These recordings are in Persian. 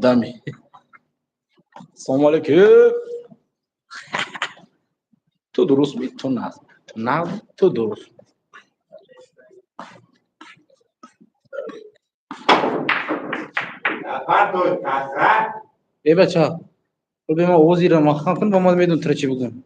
دمی. سلام علیکم. تو درست می تو نه. تو درست. ای بچه ها تو به ما اوزی را مخان کن با ما میدون تر چی بگم.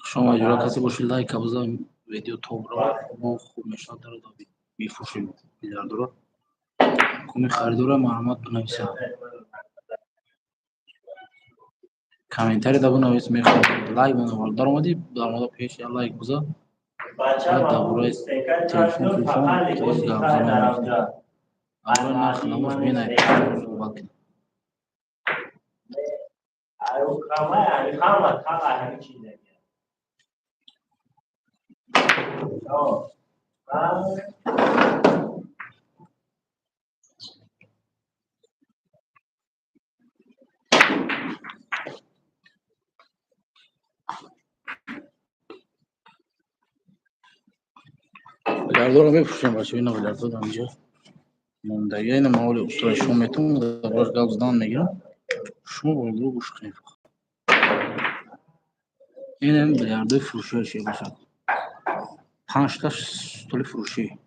شما اجرا کسی باشه لایک ابزار ویدیو توب را ما خوب نشان داره دادی میفروشیم میلیارد را کمی خریدار معلومات بنویسید کامنتاری دابون نویس میخوام لایک بنویس در مورد پیش یا لایک بذار بعد در مورد تلفن خیلی گپ زدن اول نرخ نموش بینه صحبت میلیارد را میفروشیم بچه اینا میلیارد دادم اینجا موندگی این مالی اصلا شما میتون در باش گپ زدن میگیرم شما برو گوش کنید این هم میلیارد فروشی هاشه باشد 5 تا تولی فروشی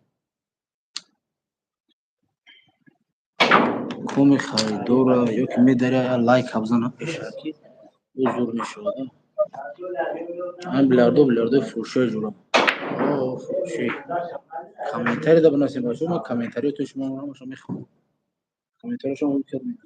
کمی خریدار را یا که میداره یا لایک ابزار پیشرکی زور نشده هم میلیارد فروشی جورم فروشی کامنتاری دا بنویسید باشه ما کامنتاری تو شما میخوام کامنتاری شما بکنید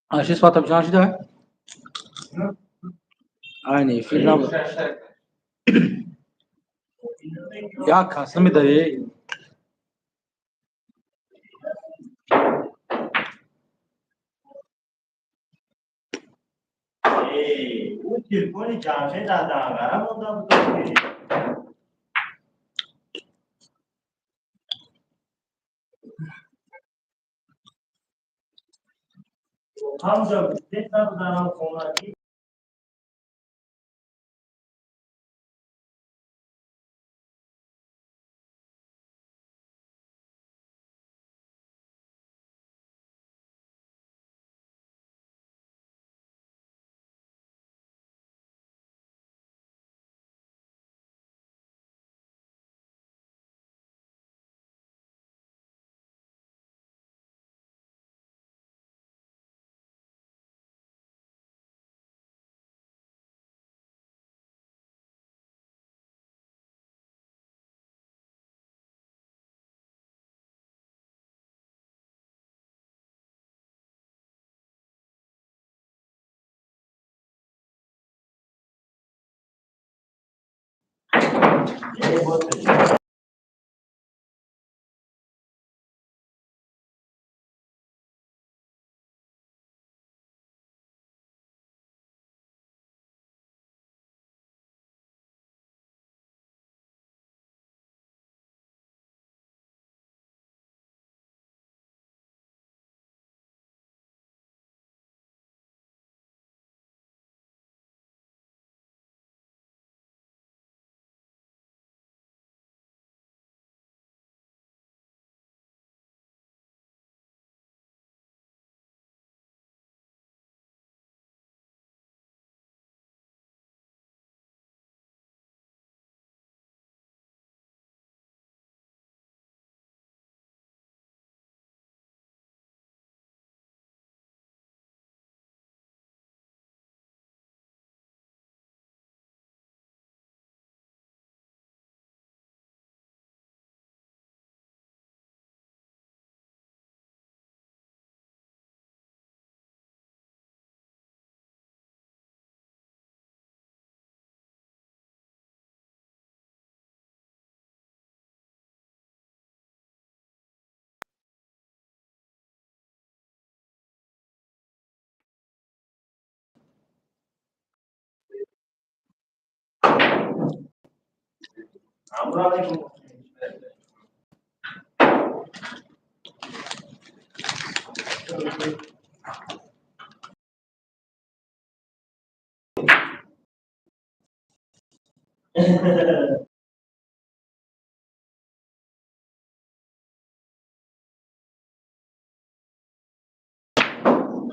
Aşı spata bir şey de. Aynı film. Ya Kasım dayı.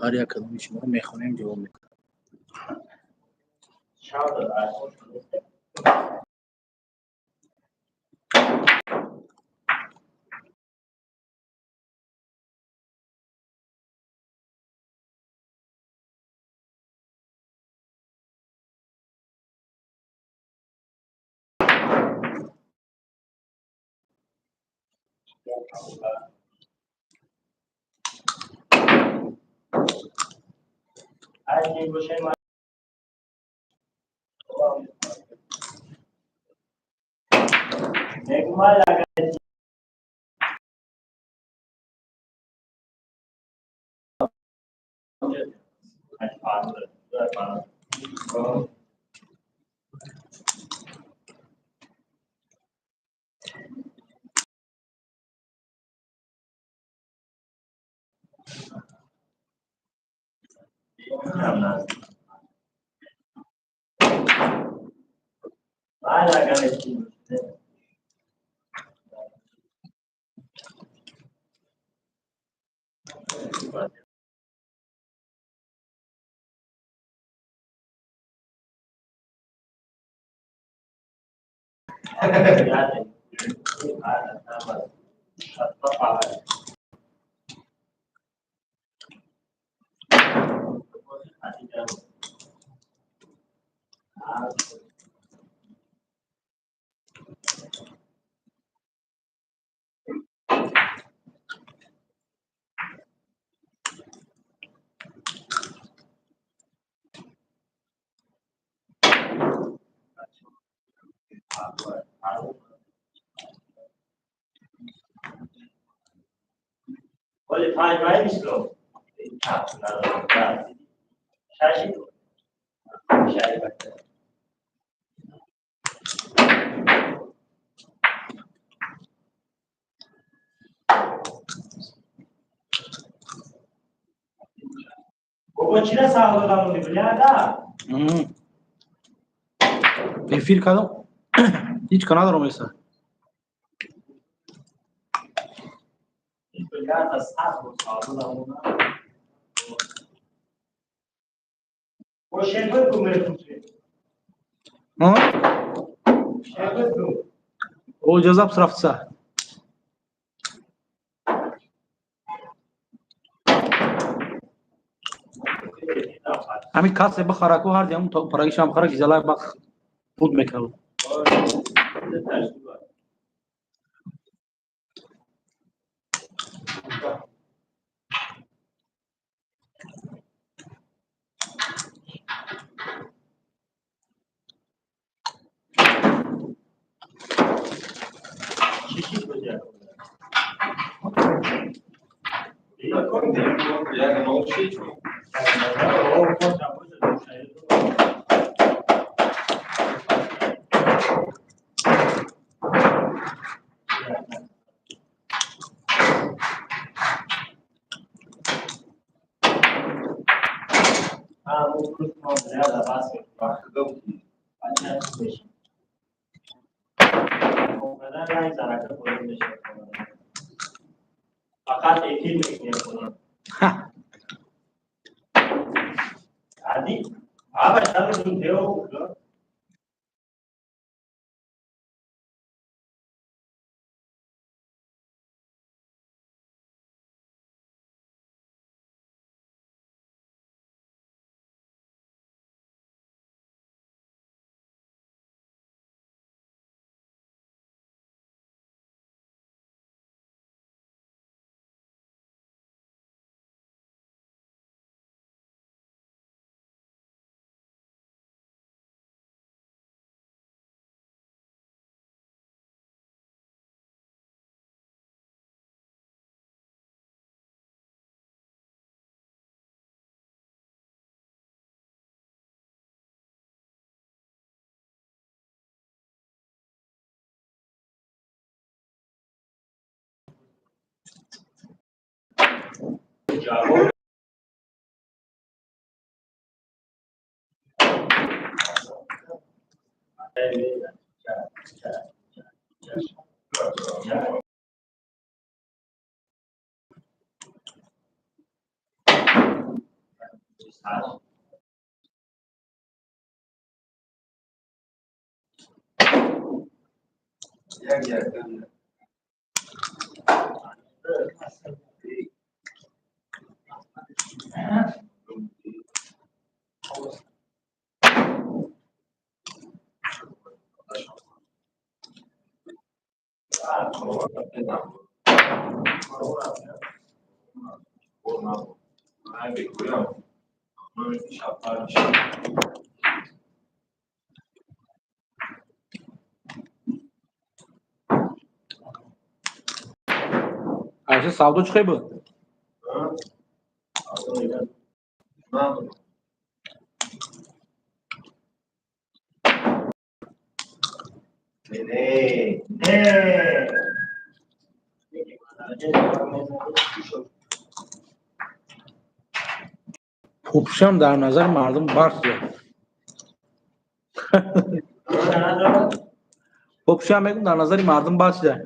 هر یک کدوم شما رو میخونیم جواب میکنم. Efir kadar hiç kanal olmaysa. Ha? O cezap sırafsa. Ami kase bakhara ko har diam to paragi sham khara ki zala bakh خود میکنم. Ayşe saldo çıkıyor bu. پوپشم در نظر مردم باشه. پوپشم بگم در نظر مردم باشه.